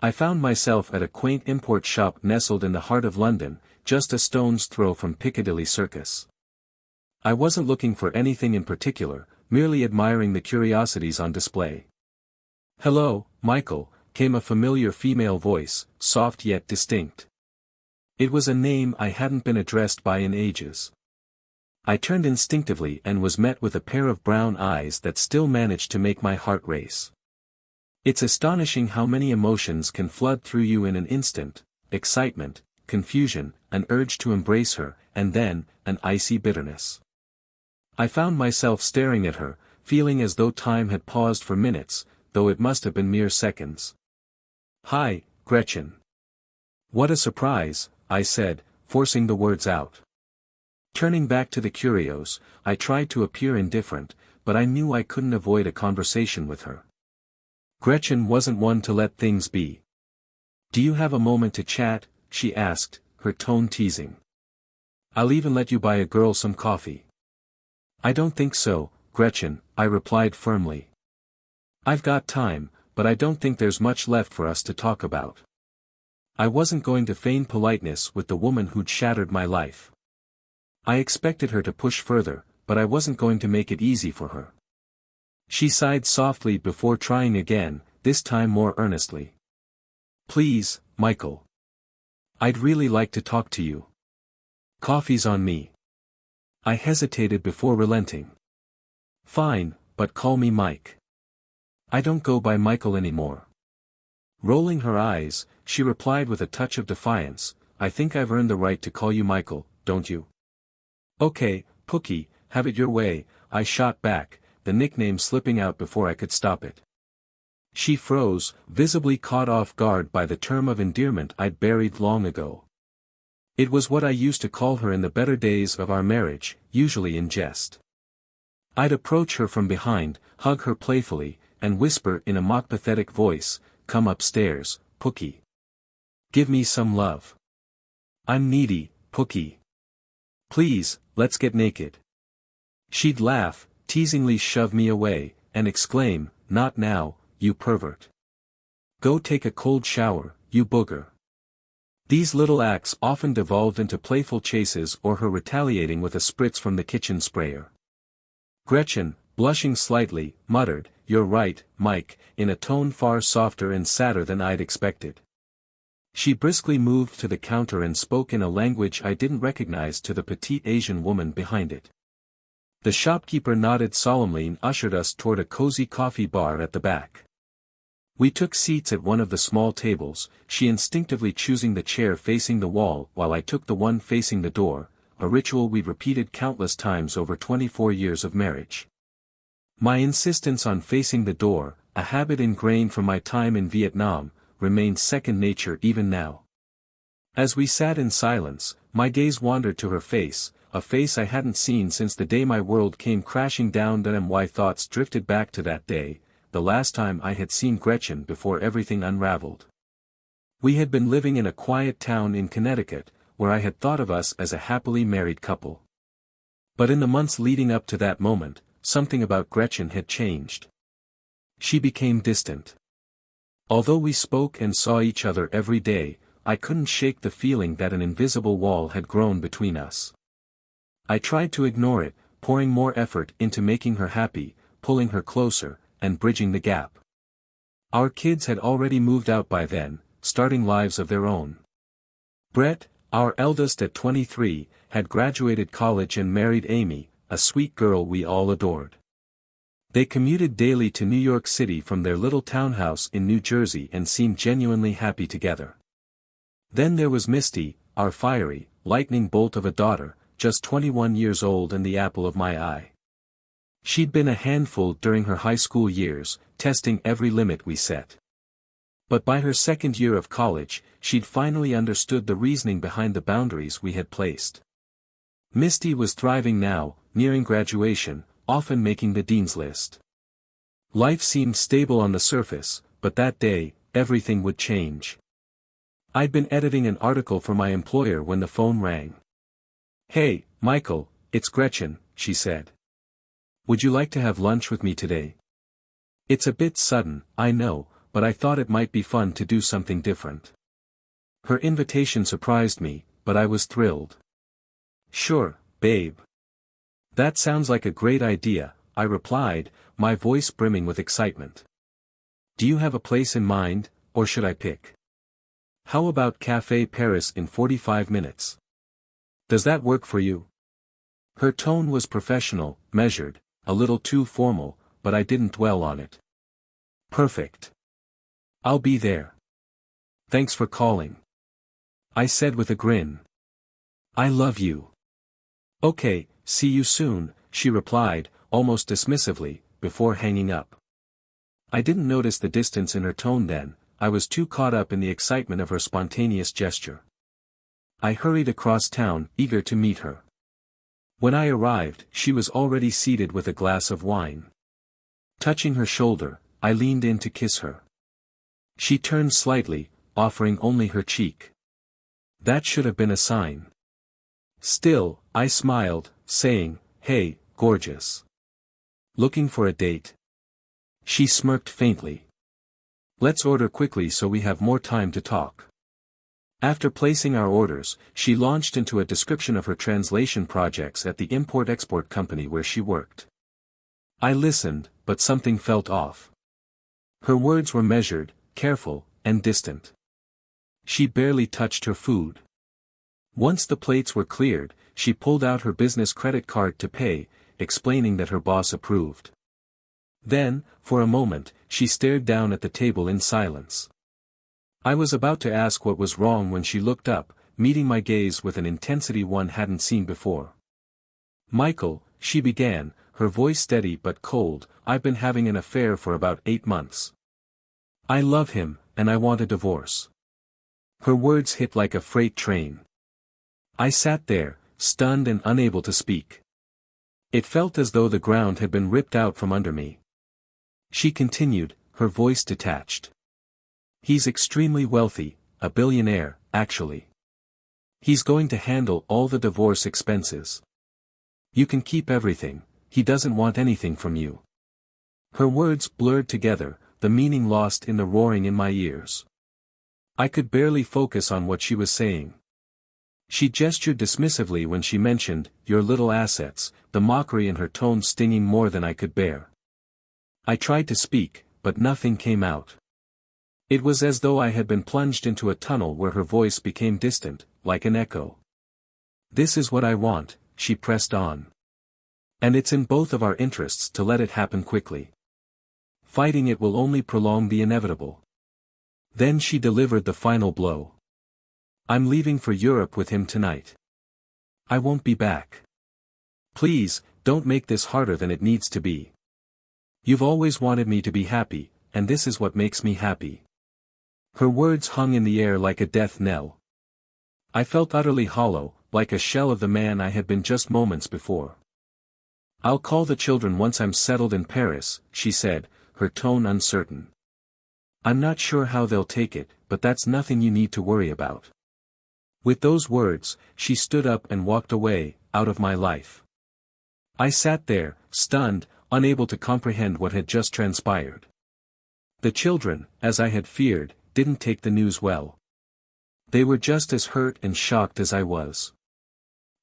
I found myself at a quaint import shop nestled in the heart of London, just a stone's throw from Piccadilly Circus. I wasn't looking for anything in particular, merely admiring the curiosities on display. "Hello, Michael," came a familiar female voice, soft yet distinct. It was a name I hadn't been addressed by in ages. I turned instinctively and was met with a pair of brown eyes that still managed to make my heart race. It's astonishing how many emotions can flood through you in an instant: excitement, confusion, an urge to embrace her, and then, an icy bitterness. I found myself staring at her, feeling as though time had paused for minutes, though it must have been mere seconds. "Hi, Gretchen." "What a surprise," I said, forcing the words out. Turning back to the curios, I tried to appear indifferent, but I knew I couldn't avoid a conversation with her. Gretchen wasn't one to let things be. "Do you have a moment to chat?" she asked, her tone teasing. "I'll even let you buy a girl some coffee." "I don't think so, Gretchen," I replied firmly. "I've got time, but I don't think there's much left for us to talk about." I wasn't going to feign politeness with the woman who'd shattered my life. I expected her to push further, but I wasn't going to make it easy for her. She sighed softly before trying again, this time more earnestly. "Please, Michael. I'd really like to talk to you. Coffee's on me." I hesitated before relenting. "Fine, but call me Mike. I don't go by Michael anymore." Rolling her eyes, she replied with a touch of defiance, "I think I've earned the right to call you Michael, don't you?" "Okay, Pookie, have it your way," I shot back, the nickname slipping out before I could stop it. She froze, visibly caught off guard by the term of endearment I'd buried long ago. It was what I used to call her in the better days of our marriage, usually in jest. I'd approach her from behind, hug her playfully, and whisper in a mock-pathetic voice, "Come upstairs, Pookie. Give me some love. I'm needy, Pookie. Please, let's get naked." She'd laugh, teasingly shove me away, and exclaim, "Not now, you pervert. Go take a cold shower, you booger." These little acts often devolved into playful chases or her retaliating with a spritz from the kitchen sprayer. Gretchen, blushing slightly, muttered, "You're right, Mike," in a tone far softer and sadder than I'd expected. She briskly moved to the counter and spoke in a language I didn't recognize to the petite Asian woman behind it. The shopkeeper nodded solemnly and ushered us toward a cozy coffee bar at the back. We took seats at one of the small tables, she instinctively choosing the chair facing the wall while I took the one facing the door, a ritual we'd repeated countless times over 24 years of marriage. My insistence on facing the door, a habit ingrained from my time in Vietnam, remained second nature even now. As we sat in silence, my gaze wandered to her face, a face I hadn't seen since the day my world came crashing down, and my thoughts drifted back to that day, the last time I had seen Gretchen before everything unraveled. We had been living in a quiet town in Connecticut, where I had thought of us as a happily married couple. But in the months leading up to that moment, something about Gretchen had changed. She became distant. Although we spoke and saw each other every day, I couldn't shake the feeling that an invisible wall had grown between us. I tried to ignore it, pouring more effort into making her happy, pulling her closer, and bridging the gap. Our kids had already moved out by then, starting lives of their own. Brett, our eldest at 23, had graduated college and married Amy, a sweet girl we all adored. They commuted daily to New York City from their little townhouse in New Jersey and seemed genuinely happy together. Then there was Misty, our fiery, lightning bolt of a daughter, just 21 years old and the apple of my eye. She'd been a handful during her high school years, testing every limit we set. But by her second year of college, she'd finally understood the reasoning behind the boundaries we had placed. Misty was thriving now, nearing graduation, often making the dean's list. Life seemed stable on the surface, but that day, everything would change. I'd been editing an article for my employer when the phone rang. "Hey, Michael, it's Gretchen," she said. "Would you like to have lunch with me today?" It's a bit sudden, I know, but I thought it might be fun to do something different. Her invitation surprised me, but I was thrilled. "Sure, babe. That sounds like a great idea," I replied, my voice brimming with excitement. "Do you have a place in mind, or should I pick? How about Café Paris in 45 minutes? Does that work for you?" Her tone was professional, measured, a little too formal, but I didn't dwell on it. "Perfect. I'll be there. Thanks for calling," I said with a grin. "I love you." "Okay, see you soon," she replied, almost dismissively, before hanging up. I didn't notice the distance in her tone then, I was too caught up in the excitement of her spontaneous gesture. I hurried across town, eager to meet her. When I arrived, she was already seated with a glass of wine. Touching her shoulder, I leaned in to kiss her. She turned slightly, offering only her cheek. That should have been a sign. Still, I smiled, saying, "Hey, gorgeous. Looking for a date?" She smirked faintly. "Let's order quickly so we have more time to talk." After placing our orders, she launched into a description of her translation projects at the import-export company where she worked. I listened, but something felt off. Her words were measured, careful, and distant. She barely touched her food. Once the plates were cleared, she pulled out her business credit card to pay, explaining that her boss approved. Then, for a moment, she stared down at the table in silence. I was about to ask what was wrong when she looked up, meeting my gaze with an intensity one hadn't seen before. "Michael," she began, her voice steady but cold, "I've been having an affair for about 8 months. I love him, and I want a divorce." Her words hit like a freight train. I sat there, stunned and unable to speak. It felt as though the ground had been ripped out from under me. She continued, her voice detached. "He's extremely wealthy, a billionaire, actually. He's going to handle all the divorce expenses. You can keep everything, he doesn't want anything from you." Her words blurred together, the meaning lost in the roaring in my ears. I could barely focus on what she was saying. She gestured dismissively when she mentioned, "your little assets," the mockery in her tone stinging more than I could bear. I tried to speak, but nothing came out. It was as though I had been plunged into a tunnel where her voice became distant, like an echo. "This is what I want," she pressed on. "And it's in both of our interests to let it happen quickly. Fighting it will only prolong the inevitable." Then she delivered the final blow. "I'm leaving for Europe with him tonight. I won't be back. Please, don't make this harder than it needs to be. You've always wanted me to be happy, and this is what makes me happy." Her words hung in the air like a death knell. I felt utterly hollow, like a shell of the man I had been just moments before. "I'll call the children once I'm settled in Paris," she said, her tone uncertain. "I'm not sure how they'll take it, but that's nothing you need to worry about." With those words, she stood up and walked away, out of my life. I sat there, stunned, unable to comprehend what had just transpired. The children, as I had feared, didn't take the news well. They were just as hurt and shocked as I was.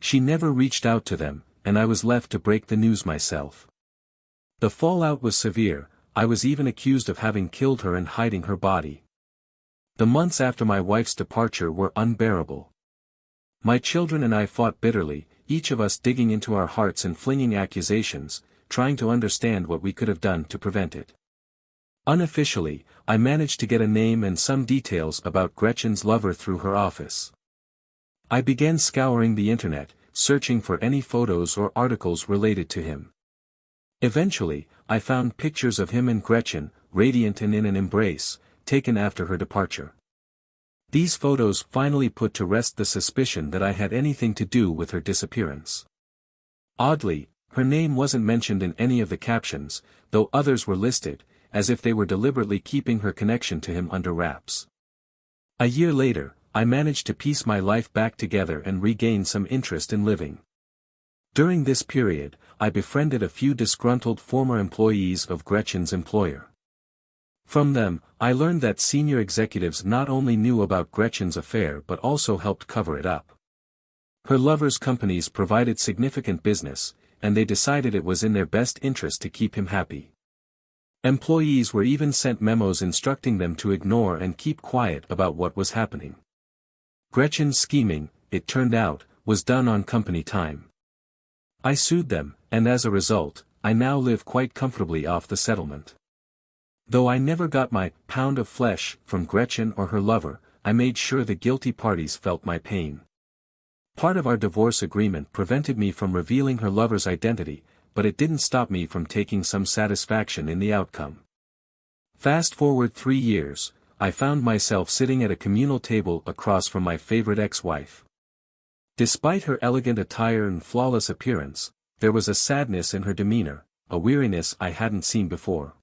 She never reached out to them, and I was left to break the news myself. The fallout was severe, I was even accused of having killed her and hiding her body. The months after my wife's departure were unbearable. My children and I fought bitterly, each of us digging into our hearts and flinging accusations, trying to understand what we could have done to prevent it. Unofficially, I managed to get a name and some details about Gretchen's lover through her office. I began scouring the internet, searching for any photos or articles related to him. Eventually, I found pictures of him and Gretchen, radiant and in an embrace, taken after her departure. These photos finally put to rest the suspicion that I had anything to do with her disappearance. Oddly, her name wasn't mentioned in any of the captions, though others were listed, as if they were deliberately keeping her connection to him under wraps. A year later, I managed to piece my life back together and regain some interest in living. During this period, I befriended a few disgruntled former employees of Gretchen's employer. From them, I learned that senior executives not only knew about Gretchen's affair but also helped cover it up. Her lover's companies provided significant business, and they decided it was in their best interest to keep him happy. Employees were even sent memos instructing them to ignore and keep quiet about what was happening. Gretchen's scheming, it turned out, was done on company time. I sued them, and as a result, I now live quite comfortably off the settlement. Though I never got my pound of flesh from Gretchen or her lover, I made sure the guilty parties felt my pain. Part of our divorce agreement prevented me from revealing her lover's identity, but it didn't stop me from taking some satisfaction in the outcome. Fast forward 3 years, I found myself sitting at a communal table across from my favorite ex-wife. Despite her elegant attire and flawless appearance, there was a sadness in her demeanor, a weariness I hadn't seen before.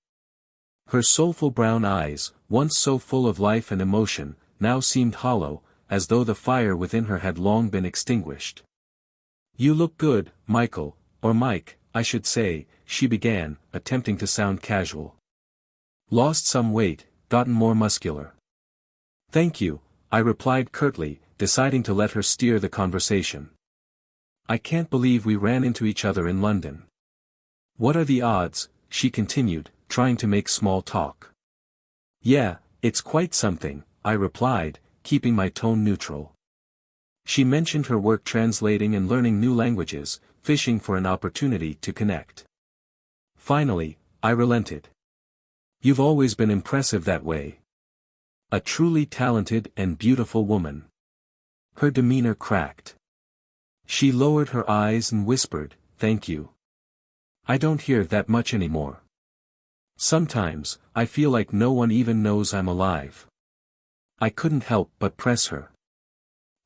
Her soulful brown eyes, once so full of life and emotion, now seemed hollow, as though the fire within her had long been extinguished. "You look good, Michael, or Mike, I should say," she began, attempting to sound casual. "Lost some weight, gotten more muscular." "Thank you," I replied curtly, deciding to let her steer the conversation. "I can't believe we ran into each other in London." "What are the odds?" she continued, trying to make small talk. "Yeah, it's quite something," I replied, keeping my tone neutral. She mentioned her work translating and learning new languages, fishing for an opportunity to connect. Finally, I relented. "You've always been impressive that way. A truly talented and beautiful woman." Her demeanor cracked. She lowered her eyes and whispered, "Thank you. I don't hear that much anymore. Sometimes, I feel like no one even knows I'm alive." I couldn't help but press her.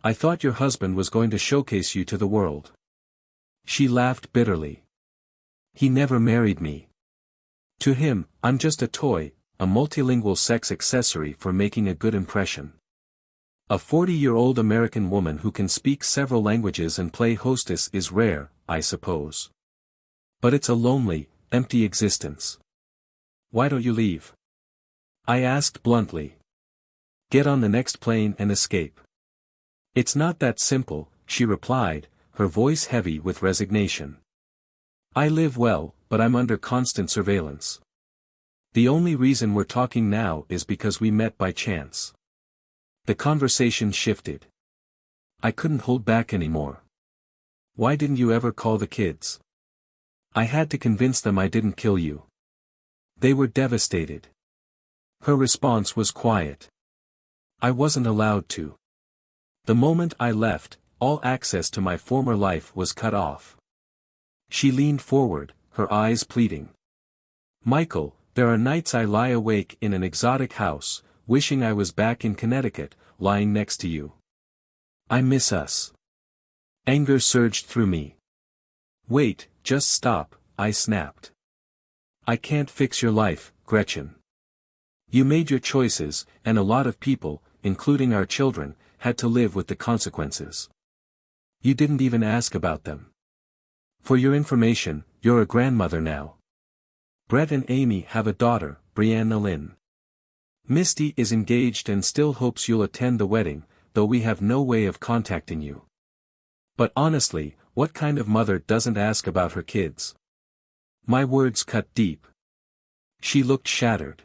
"I thought your husband was going to showcase you to the world." She laughed bitterly. "He never married me. To him, I'm just a toy, a multilingual sex accessory for making a good impression. A 40-year-old American woman who can speak several languages and play hostess is rare, I suppose. But it's a lonely, empty existence." "Why don't you leave?" I asked bluntly. "Get on the next plane and escape." "It's not that simple," she replied, her voice heavy with resignation. "I live well, but I'm under constant surveillance. The only reason we're talking now is because we met by chance." The conversation shifted. I couldn't hold back anymore. "Why didn't you ever call the kids?" "I had to convince them I didn't kill you." They were devastated. Her response was quiet. "I wasn't allowed to. The moment I left, all access to my former life was cut off." She leaned forward, her eyes pleading. "Michael, there are nights I lie awake in an exotic house, wishing I was back in Connecticut, lying next to you. I miss us." Anger surged through me. "Wait, just stop," I snapped. "I can't fix your life, Gretchen. You made your choices, and a lot of people, including our children, had to live with the consequences. You didn't even ask about them. For your information, you're a grandmother now. Brett and Amy have a daughter, Brianna Lynn. Misty is engaged and still hopes you'll attend the wedding, though we have no way of contacting you. But honestly, what kind of mother doesn't ask about her kids?" My words cut deep. She looked shattered.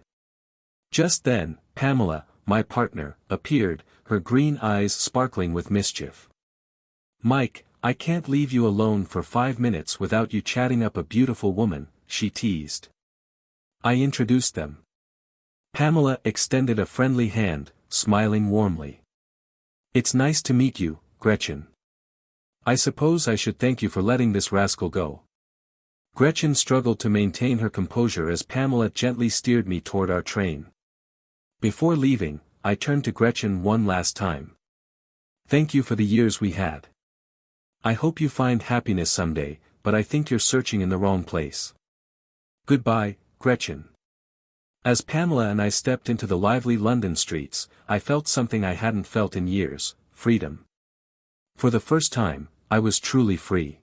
Just then, Pamela, my partner, appeared, her green eyes sparkling with mischief. "Mike, I can't leave you alone for 5 minutes without you chatting up a beautiful woman," she teased. I introduced them. Pamela extended a friendly hand, smiling warmly. "It's nice to meet you, Gretchen. I suppose I should thank you for letting this rascal go." Gretchen struggled to maintain her composure as Pamela gently steered me toward our train. Before leaving, I turned to Gretchen one last time. "Thank you for the years we had. I hope you find happiness someday, but I think you're searching in the wrong place. Goodbye, Gretchen." As Pamela and I stepped into the lively London streets, I felt something I hadn't felt in years: freedom. For the first time, I was truly free.